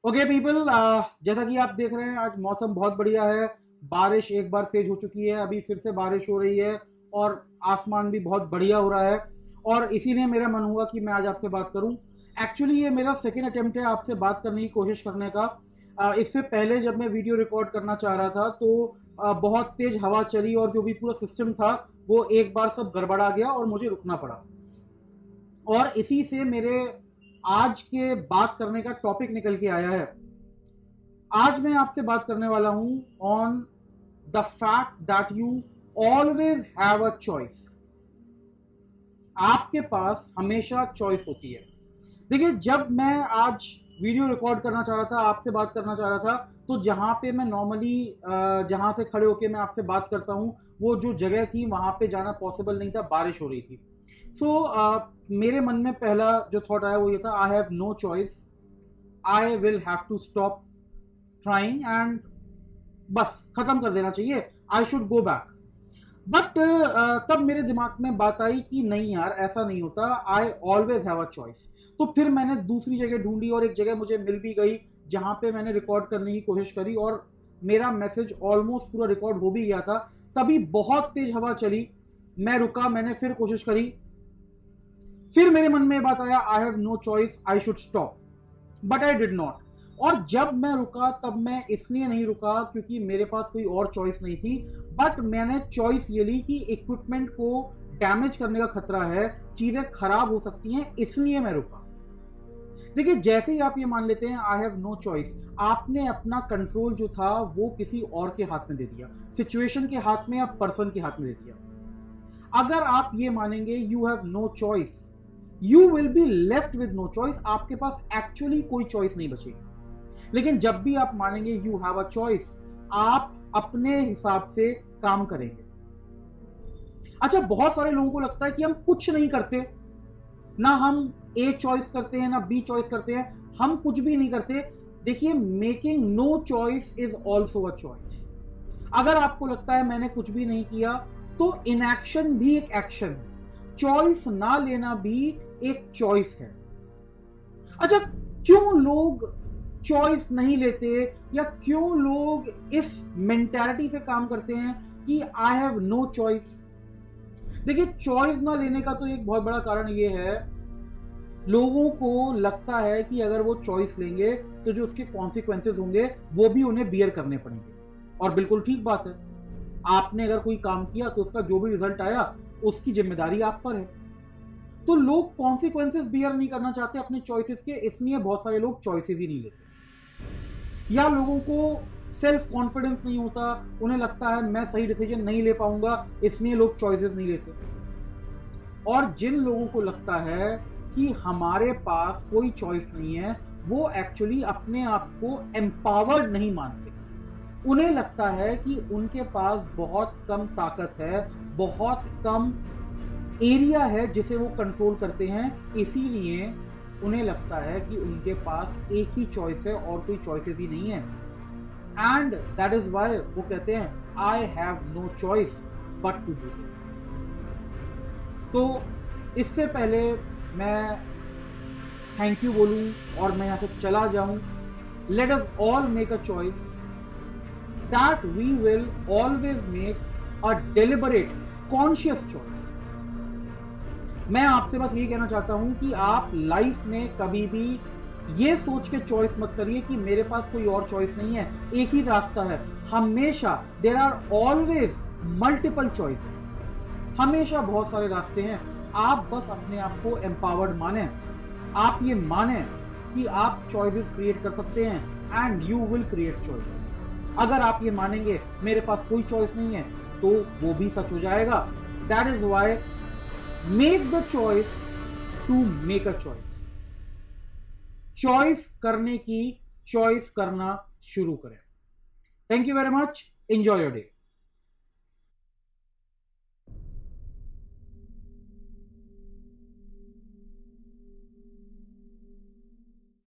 Okay people, जैसा कि आप देख रहे हैं आज मौसम बहुत बढ़िया है। बारिश एक बार तेज हो चुकी है, अभी फिर से बारिश हो रही है और आसमान भी बहुत बढ़िया हो रहा है। और इसीलिए मेरा मन हुआ कि मैं आज आपसे बात करूं। एक्चुअली ये मेरा सेकेंड अटेम्प्ट है आपसे बात करने की कोशिश करने का। इससे पहले जब मैं वीडियो रिकॉर्ड करना चाह रहा था तो बहुत तेज हवा चली और जो भी पूरा सिस्टम था वो एक बार सब गड़बड़ा गया और मुझे रुकना पड़ा। और इसी से मेरे आज के बात करने का टॉपिक निकल के आया है। आज मैं आपसे बात करने वाला हूं on the fact that you always have a choice. आपके पास हमेशा चॉइस होती है। देखिए, जब मैं आज वीडियो रिकॉर्ड करना चाह रहा था, आपसे बात करना चाह रहा था, तो जहां पे मैं नॉर्मली जहां से खड़े होके मैं आपसे बात करता हूं वो जो जगह थी वहां पे जाना पॉसिबल नहीं था, बारिश हो रही थी। मेरे मन में पहला जो थॉट आया वो ये था, I have no choice, I will have to stop trying and बस खत्म कर देना चाहिए, I should go back. But तब मेरे दिमाग में बात आई कि नहीं यार, ऐसा नहीं होता, I always have a choice. तो फिर मैंने दूसरी जगह ढूंढी और एक जगह मुझे मिल भी गई जहां पे मैंने रिकॉर्ड करने की कोशिश करी और मेरा मैसेज ऑलमोस्ट पूरा रिकॉर्ड हो भी गया था। तभी बहुत तेज हवा चली, मैं रुका, मैंने फिर कोशिश करी, फिर मेरे मन में बात आया, I have no choice, I should stop, but I did not. और जब मैं रुका तब मैं इसलिए नहीं रुका क्योंकि मेरे पास कोई और चॉइस नहीं थी, बट मैंने चॉइस ये ली कि इक्विपमेंट को डैमेज करने का खतरा है, चीजें खराब हो सकती हैं, इसलिए मैं रुका। देखिए, जैसे ही आप ये मान लेते हैं आई हैव नो चॉइस, आपने अपना कंट्रोल जो था वो किसी और के हाथ में दे दिया, सिचुएशन के हाथ में या पर्सन के हाथ में दे दिया। अगर आप ये मानेंगे you have no choice, you will be left with no choice, आपके पास एक्चुअली कोई चॉइस नहीं बचेगी। लेकिन जब भी आप मानेंगे यू हैव अ चॉइस, आप अपने हिसाब से काम करेंगे। अच्छा, बहुत सारे लोगों को लगता है कि हम कुछ नहीं करते, ना हम ए चॉइस करते हैं ना बी चॉइस करते हैं, हम कुछ भी नहीं करते। देखिए, making no choice is also a choice. अगर आपको लगता है मैंने कुछ भी नहीं किया, तो इनएक्शन भी एक एक्शन है, चॉइस ना लेना भी एक चॉइस है। अच्छा, क्यों लोग चॉइस नहीं लेते या क्यों लोग इस मेंटालिटी से काम करते हैं कि आई हैव नो चॉइस? देखिए, चॉइस ना लेने का तो एक बहुत बड़ा कारण ये है, लोगों को लगता है कि अगर वो चॉइस लेंगे तो जो उसके कॉन्सिक्वेंसेस होंगे वो भी उन्हें बियर करने पड़ेंगे। और बिल्कुल ठीक बात है, आपने अगर कोई काम किया तो उसका जो भी रिजल्ट आया उसकी जिम्मेदारी आप पर है। तो लोग कॉन्सिक्वेंसेस बियर नहीं करना चाहते अपने चॉइसेस के, इसलिए बहुत सारे लोग चॉइसेस ही नहीं लेते। या लोगों को सेल्फ कॉन्फिडेंस नहीं होता, उन्हें लगता है मैं सही डिसीजन नहीं ले पाऊंगा, इसलिए लोग चॉइसेस नहीं लेते। और जिन लोगों को लगता है कि हमारे पास कोई चॉइस नहीं है, वो एक्चुअली अपने आप को एम्पावर्ड नहीं मानते। उन्हें लगता है कि उनके पास बहुत कम ताकत है, बहुत कम एरिया है जिसे वो कंट्रोल करते हैं, इसीलिए उन्हें लगता है कि उनके पास एक ही चॉइस है और कोई चॉइसेस ही नहीं है। एंड दैट इज वाई वो कहते हैं I have no choice but to do this. तो इससे पहले मैं थैंक यू बोलूं और मैं यहां से चला जाऊं, let us all make a choice that we will always make a deliberate conscious choice. मैं आपसे बस ये कहना चाहता हूं कि आप लाइफ में कभी भी ये सोच के चॉइस मत करिए कि मेरे पास कोई और चॉइस नहीं है, एक ही रास्ता है। हमेशा there are always multiple choices, हमेशा बहुत सारे रास्ते हैं। आप बस अपने आप को एम्पावर्ड माने, आप ये माने कि आप चॉइसेस क्रिएट कर सकते हैं and you will create choices. अगर आप ये मानेंगे मेरे पास कोई चॉइस नहीं है, तो वो भी सच हो जाएगा। That is why make the choice to make a choice. Choice करने की चॉइस करना शुरू करें। Thank you very much, enjoy your day.